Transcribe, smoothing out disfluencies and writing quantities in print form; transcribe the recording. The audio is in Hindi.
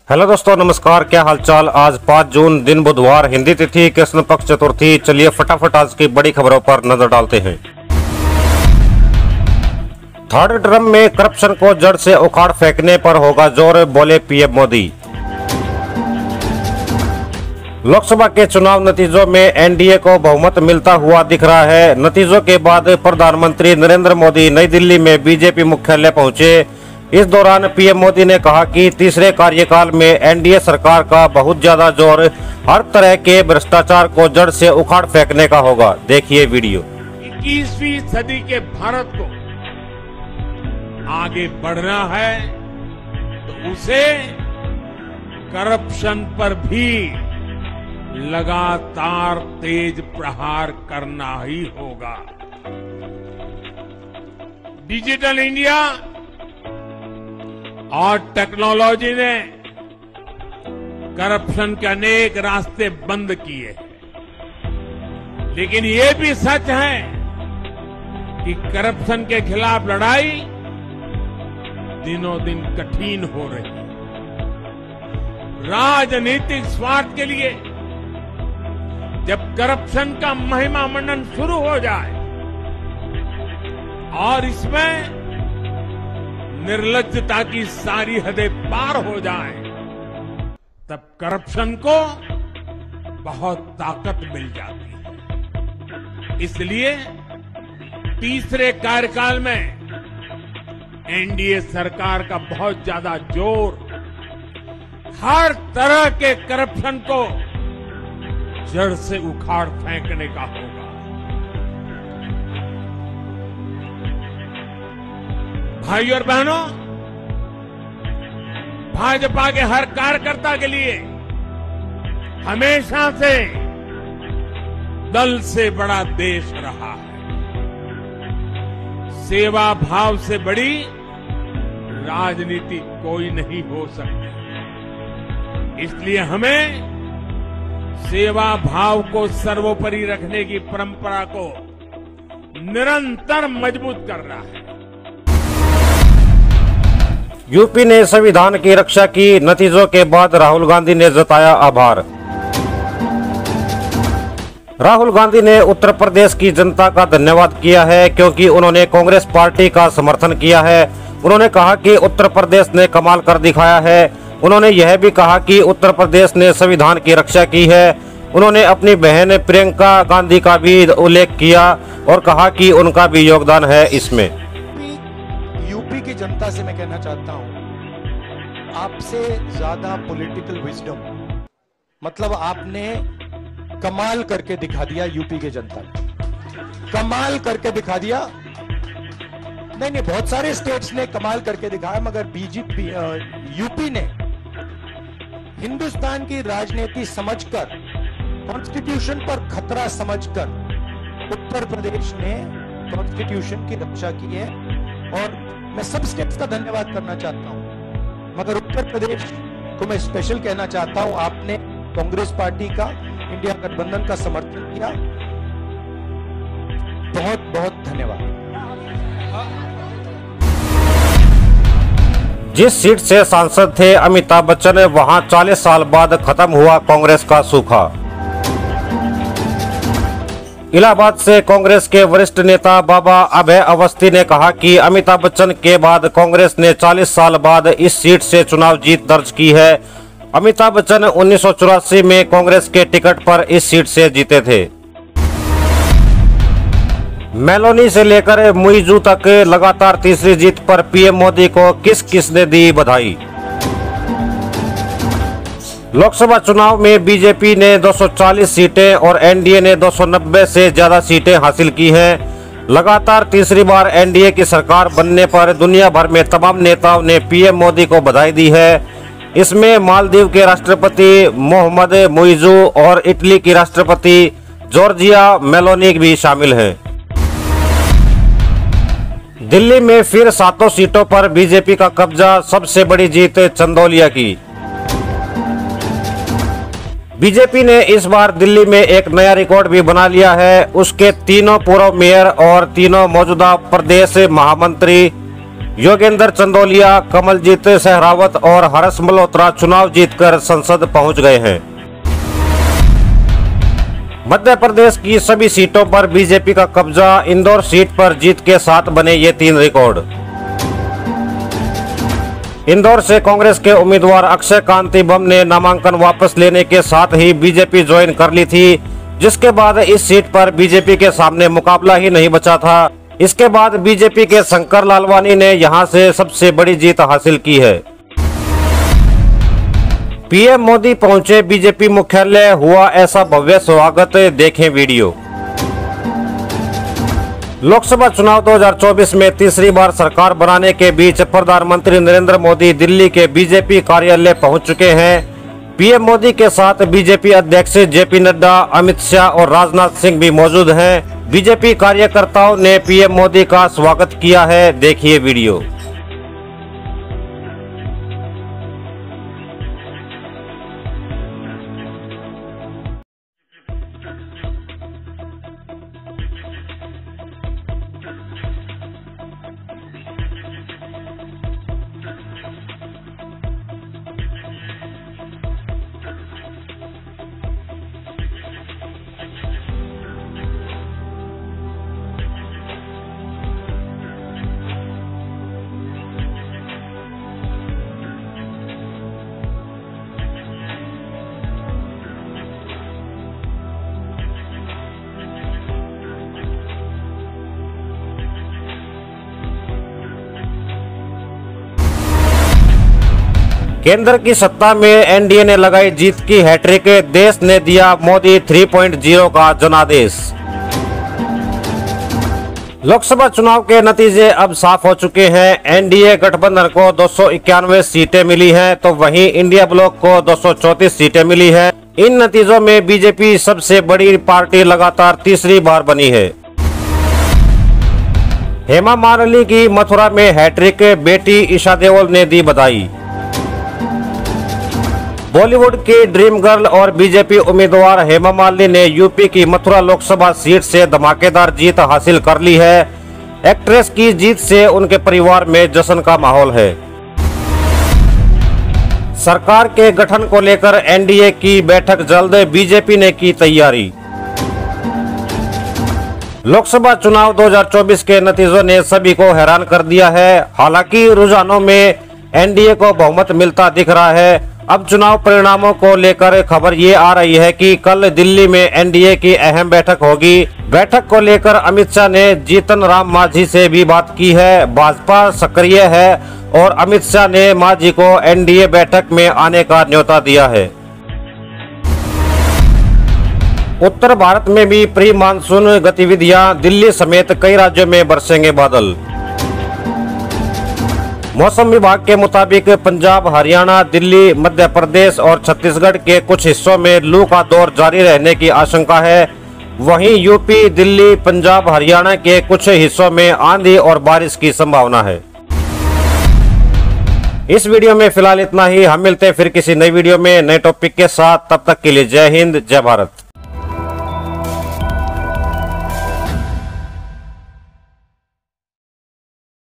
हेलो दोस्तों, नमस्कार। क्या हालचाल। आज 5 जून दिन बुधवार, हिंदी तिथि कृष्ण पक्ष चतुर्थी। चलिए फटाफट आज की बड़ी खबरों पर नजर डालते हैं। थर्ड टर्म में करप्शन को जड़ से उखाड़ फेंकने पर होगा जोर, बोले पीएम मोदी। लोकसभा के चुनाव नतीजों में एनडीए को बहुमत मिलता हुआ दिख रहा है। नतीजों के बाद प्रधानमंत्री नरेंद्र मोदी नई दिल्ली में बीजेपी मुख्यालय पहुंचे। इस दौरान पीएम मोदी ने कहा कि तीसरे कार्यकाल में एनडीए सरकार का बहुत ज्यादा जोर हर तरह के भ्रष्टाचार को जड़ से उखाड़ फेंकने का होगा। देखिए वीडियो। 21वीं सदी के भारत को आगे बढ़ना है तो उसे करप्शन पर भी लगातार तेज प्रहार करना ही होगा। डिजिटल इंडिया और टेक्नोलॉजी ने करप्शन के अनेक रास्ते बंद किए हैं, लेकिन ये भी सच है कि करप्शन के खिलाफ लड़ाई दिनों दिन कठिन हो रही है। राजनीतिक स्वार्थ के लिए जब करप्शन का महिमा मंडन शुरू हो जाए और इसमें निर्लज्जता की सारी हदें पार हो जाए, तब करप्शन को बहुत ताकत मिल जाती है। इसलिए तीसरे कार्यकाल में एनडीए सरकार का बहुत ज्यादा जोर हर तरह के करप्शन को जड़ से उखाड़ फेंकने का होगा। भाइयों और बहनों, भाजपा के हर कार्यकर्ता के लिए हमेशा से दल से बड़ा देश रहा है। सेवा भाव से बड़ी राजनीति कोई नहीं हो सकती। इसलिए हमें सेवा भाव को सर्वोपरि रखने की परंपरा को निरंतर मजबूत करना है। यूपी ने संविधान की रक्षा की। नतीजों के बाद राहुल गांधी ने जताया आभार। राहुल गांधी ने उत्तर प्रदेश की जनता का धन्यवाद किया है क्योंकि उन्होंने कांग्रेस पार्टी का समर्थन किया है। उन्होंने कहा कि उत्तर प्रदेश ने कमाल कर दिखाया है। उन्होंने यह भी कहा कि उत्तर प्रदेश ने संविधान की रक्षा की है। उन्होंने अपनी बहन प्रियंका गांधी का भी उल्लेख किया और कहा कि उनका भी योगदान है इसमें। यूपी की जनता से मैं कहना चाहता हूं, आपसे ज्यादा पॉलिटिकल विजडम, मतलब आपने कमाल करके दिखा दिया। यूपी की जनता ने कमाल करके दिखा दिया। नहीं, बहुत सारे स्टेट्स ने कमाल करके दिखाया, मगर बीजेपी यूपी ने हिंदुस्तान की राजनीति समझकर, कॉन्स्टिट्यूशन पर खतरा समझकर उत्तर प्रदेश ने कॉन्स्टिट्यूशन की रक्षा की है। और मैं सब स्टेट्स का धन्यवाद करना चाहता हूं, मगर उत्तर प्रदेश को मैं स्पेशल कहना चाहता हूं। आपने कांग्रेस पार्टी का, इंडिया गठबंधन का समर्थन किया। बहुत बहुत धन्यवाद। जिस सीट से सांसद थे अमिताभ बच्चन, वहां 40 साल बाद खत्म हुआ कांग्रेस का सूखा। इलाहाबाद से कांग्रेस के वरिष्ठ नेता बाबा अभय अवस्थी ने कहा कि अमिताभ बच्चन के बाद कांग्रेस ने 40 साल बाद इस सीट से चुनाव जीत दर्ज की है। अमिताभ बच्चन 1984 में कांग्रेस के टिकट पर इस सीट से जीते थे। मेलोनी से लेकर मुइजू तक लगातार तीसरी जीत पर पीएम मोदी को किस किस ने दी बधाई। लोकसभा चुनाव में बीजेपी ने 240 सीटें और एनडीए ने 290 से ज्यादा सीटें हासिल की हैं। लगातार तीसरी बार एनडीए की सरकार बनने पर दुनिया भर में तमाम नेताओं ने पीएम मोदी को बधाई दी है। इसमें मालदीव के राष्ट्रपति मोहम्मद मुइजू और इटली की राष्ट्रपति जॉर्जिया मेलोनी भी शामिल हैं। दिल्ली में फिर 7 सीटों पर बीजेपी का कब्जा। सबसे बड़ी जीत चंदौलिया की। बीजेपी ने इस बार दिल्ली में एक नया रिकॉर्ड भी बना लिया है। उसके तीनों पूर्व मेयर और तीनों मौजूदा प्रदेश महामंत्री योगेंद्र चंदोलिया, कमलजीत सहरावत और हर्ष मल्होत्रा चुनाव जीतकर संसद पहुंच गए हैं। मध्य प्रदेश की सभी सीटों पर बीजेपी का कब्जा, इंदौर सीट पर जीत के साथ बने ये 3 रिकॉर्ड। इंदौर से कांग्रेस के उम्मीदवार अक्षय कांति बम ने नामांकन वापस लेने के साथ ही बीजेपी ज्वाइन कर ली थी, जिसके बाद इस सीट पर बीजेपी के सामने मुकाबला ही नहीं बचा था। इसके बाद बीजेपी के शंकर लालवानी ने यहां से सबसे बड़ी जीत हासिल की है। पीएम मोदी पहुंचे बीजेपी मुख्यालय, हुआ ऐसा भव्य स्वागत, देखें वीडियो। लोकसभा चुनाव 2024 में तीसरी बार सरकार बनाने के बीच प्रधानमंत्री नरेंद्र मोदी दिल्ली के बीजेपी कार्यालय पहुंच चुके हैं। पीएम मोदी के साथ बीजेपी अध्यक्ष जेपी नड्डा, अमित शाह और राजनाथ सिंह भी मौजूद हैं। बीजेपी कार्यकर्ताओं ने पीएम मोदी का स्वागत किया है, देखिए वीडियो। केंद्र की सत्ता में एनडीए ने लगाई जीत की हैट्रिक, देश ने दिया मोदी 3.0 का जनादेश। लोकसभा चुनाव के नतीजे अब साफ हो चुके हैं। एनडीए गठबंधन को 291 सीटें मिली हैं, तो वहीं इंडिया ब्लॉक को 234 सीटें मिली हैं। इन नतीजों में बीजेपी सबसे बड़ी पार्टी लगातार तीसरी बार बनी है। हेमा मालिनी की मथुरा में हैट्रिक, बेटी ईशा देओल ने दी बधाई। बॉलीवुड की ड्रीम गर्ल और बीजेपी उम्मीदवार हेमा मालिनी ने यूपी की मथुरा लोकसभा सीट से धमाकेदार जीत हासिल कर ली है। एक्ट्रेस की जीत से उनके परिवार में जश्न का माहौल है। सरकार के गठन को लेकर एनडीए की बैठक जल्द, बीजेपी ने की तैयारी। लोकसभा चुनाव 2024 के नतीजों ने सभी को हैरान कर दिया है। हालांकि रुझानों में एनडीए को बहुमत मिलता दिख रहा है। अब चुनाव परिणामों को लेकर खबर ये आ रही है कि कल दिल्ली में एनडीए की अहम बैठक होगी। बैठक को लेकर अमित शाह ने जीतन राम मांझी से भी बात की है। भाजपा सक्रिय है और अमित शाह ने मांझी को एनडीए बैठक में आने का न्योता दिया है। उत्तर भारत में भी प्री मानसून गतिविधियां, दिल्ली समेत कई राज्यों में बरसेंगे बादल। मौसम विभाग के मुताबिक पंजाब, हरियाणा, दिल्ली, मध्य प्रदेश और छत्तीसगढ़ के कुछ हिस्सों में लू का दौर जारी रहने की आशंका है। वहीं यूपी, दिल्ली, पंजाब, हरियाणा के कुछ हिस्सों में आंधी और बारिश की संभावना है। इस वीडियो में फिलहाल इतना ही। हम मिलते हैं फिर किसी नई वीडियो में नए टॉपिक के साथ। तब तक के लिए जय हिंद, जय भारत।